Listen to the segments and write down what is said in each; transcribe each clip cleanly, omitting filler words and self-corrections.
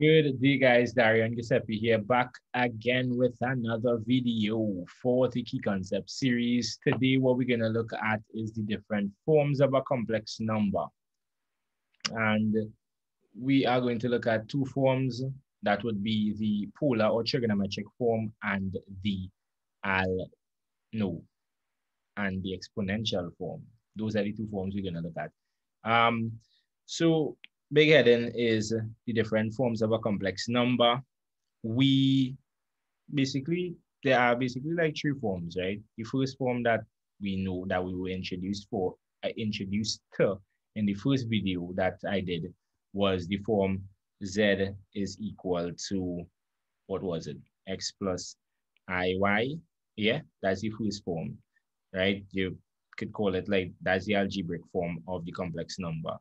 Good day, guys. Darian Giuseppe here, back again with another video for the Key Concept series. Today, what we're going to look at is the different forms of a complex number. And we are going to look at two forms. That would be the polar or trigonometric form and the and the exponential form. Those are the two forms we're going to look at. So big heading is the different forms of a complex number. There are basically like three forms, right? The first form that we know that we were introduced to in the first video that I did was the form Z is equal to, what was it? X plus IY. Yeah, that's the first form, right? You could call it like, that's the algebraic form of the complex number.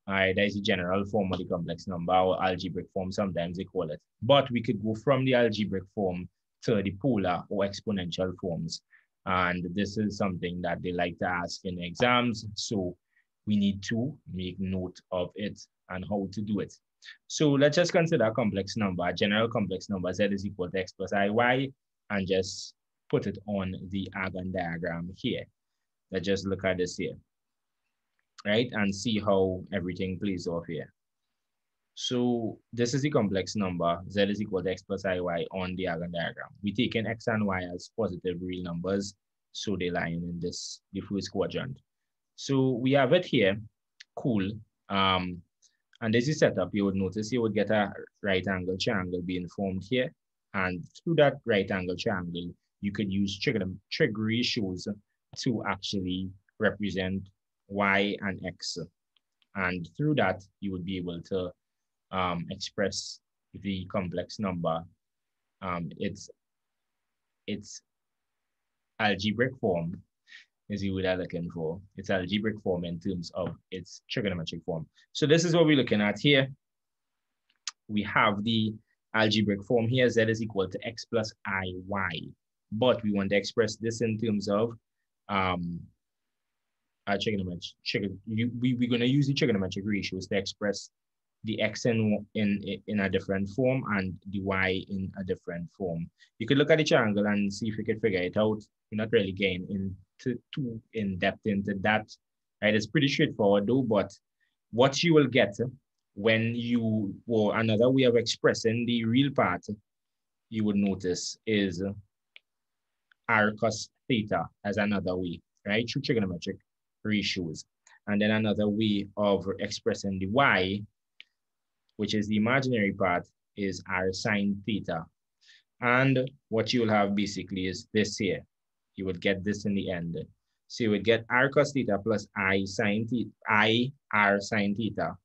All right, that is the general form of the complex number, or algebraic form, sometimes they call it. But we could go from the algebraic form to the polar or exponential forms. And this is something that they like to ask in exams. So we need to make note of it and how to do it. So let's just consider a complex number, a general complex number, Z is equal to X plus IY, and just put it on the Argon diagram here. Let's just look at this here, right? And see how everything plays off here. So this is the complex number, Z is equal to X plus IY on the Argon diagram. We take in X and Y as positive real numbers, so they lie in this, the first quadrant. So we have it here, cool. And this is setup, you would notice you would get a right angle triangle being formed here. And through that right angle triangle, you could use trig ratios to actually represent Y and X. And through that, you would be able to express the complex number. Its algebraic form, as you would are looking for. It's algebraic form in terms of its trigonometric form. So this is what we're looking at here. We have the algebraic form here, Z is equal to X plus IY. But we want to express this in terms of trigonometry. We're going to use the trigonometric ratios to express the X in a different form and the Y in a different form. You could look at the triangle and see if you could figure it out. You're not really getting too in depth into that, right? It's pretty straightforward though, but what you will get when you, or another way of expressing the real part, you would notice is r cos theta as another way, right? Through trigonometric ratios. And then another way of expressing the Y, which is the imaginary part, is r sine theta. And what you'll have basically is this here. You would get this in the end. So you would get r cos theta plus I r sine theta.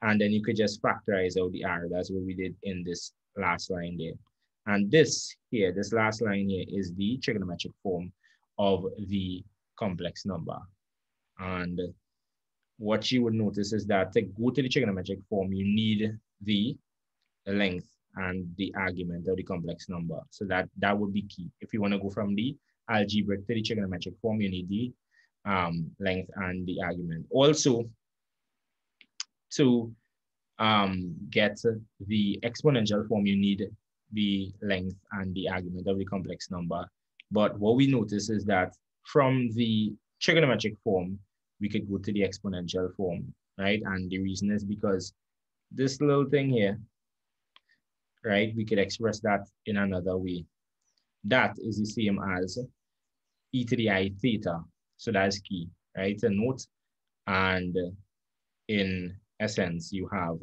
And then you could just factorize out the r. That's what we did in this last line there. And this here, this last line here, is the trigonometric form of the complex number. And what you would notice is that to go to the trigonometric form, you need the length and the argument of the complex number. So that would be key. If you want to go from the algebraic to the trigonometric form, you need the length and the argument. Also, to get the exponential form, you need the length and the argument of the complex number. But what we notice is that from the trigonometric form, we could go to the exponential form, right? And the reason is because this little thing here, right, we could express that in another way. That is the same as e to the I theta. So that's key, right? To note. And in essence, you have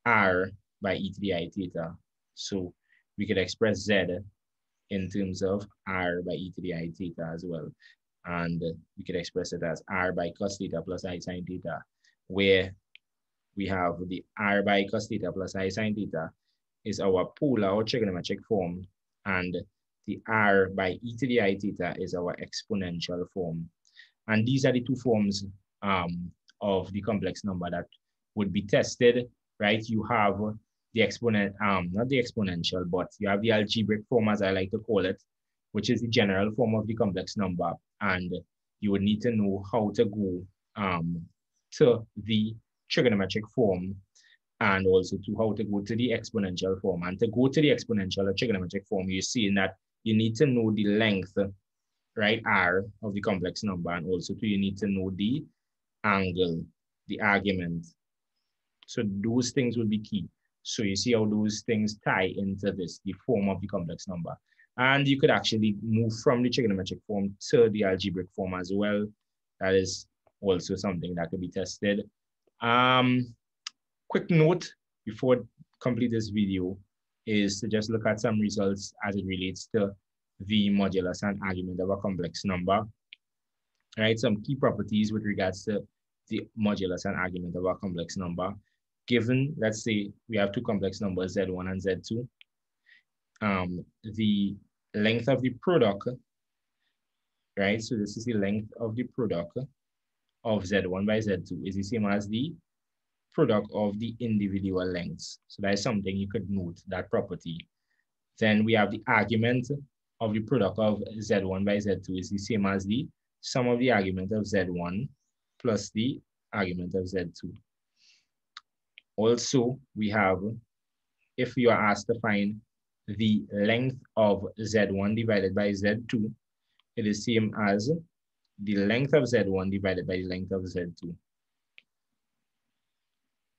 r by e to the I theta. So we could express z in terms of r by e to the I theta as well. And we could express it as r by cos theta plus I sine theta, where we have the r by cos theta plus I sine theta is our polar or trigonometric form, and the r by e to the I theta is our exponential form. And these are the two forms of the complex number that would be tested, right? You have the exponent, not the exponential, but you have the algebraic form, as I like to call it, which is the general form of the complex number. And you would need to know how to go to the trigonometric form and also to how to go to the exponential form. And to go to the exponential or trigonometric form, you're seeing that you need to know the length, right, r of the complex number, and also you need to know the angle, the argument. So those things will be key. So you see how those things tie into this, the form of the complex number. And you could actually move from the trigonometric form to the algebraic form as well. That is also something that could be tested. Quick note before complete this video is to just look at some results as it relates to the modulus and argument of a complex number. Right, some key properties with regards to the modulus and argument of a complex number. Given, let's say we have two complex numbers, Z1 and Z2, the length of the product, right? So this is the length of the product of Z1 by Z2 is the same as the product of the individual lengths. So that is something you could note, that property. Then we have the argument of the product of Z1 by Z2 is the same as the sum of the argument of Z1 plus the argument of Z2. Also, we have, if you are asked to find the length of Z1 divided by Z2, it is same as the length of Z1 divided by the length of Z2.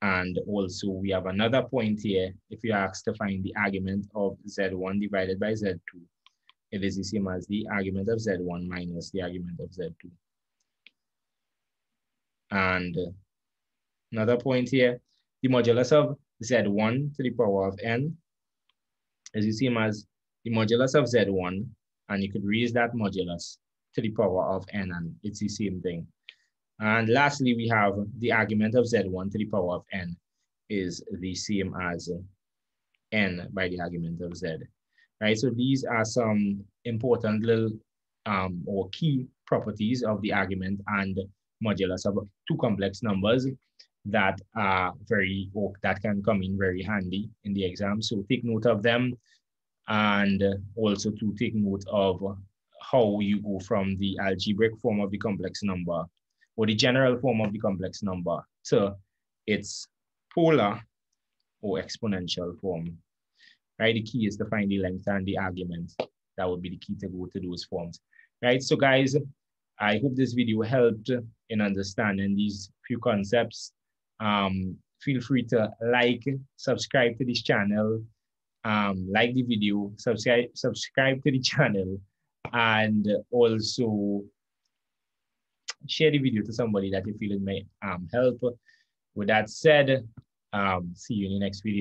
And also we have another point here. If you are asked to find the argument of Z1 divided by Z2, it is the same as the argument of Z1 minus the argument of Z2. And another point here, the modulus of Z1 to the power of n is the same as the modulus of Z1, and you could raise that modulus to the power of n, and it's the same thing. And lastly, we have the argument of Z1 to the power of n is the same as n by the argument of Z, right? So these are some important little or key properties of the argument and modulus of two complex numbers that are that can come in very handy in the exam. So take note of them, and also to take note of how you go from the algebraic form of the complex number or the general form of the complex number to its polar or exponential form, right? The key is to find the length and the argument. That would be the key to go to those forms, right? So guys, I hope this video helped in understanding these few concepts. Feel free to like, subscribe to this channel, like the video, subscribe to the channel, and also share the video to somebody that you feel it may help. With that said, see you in the next video.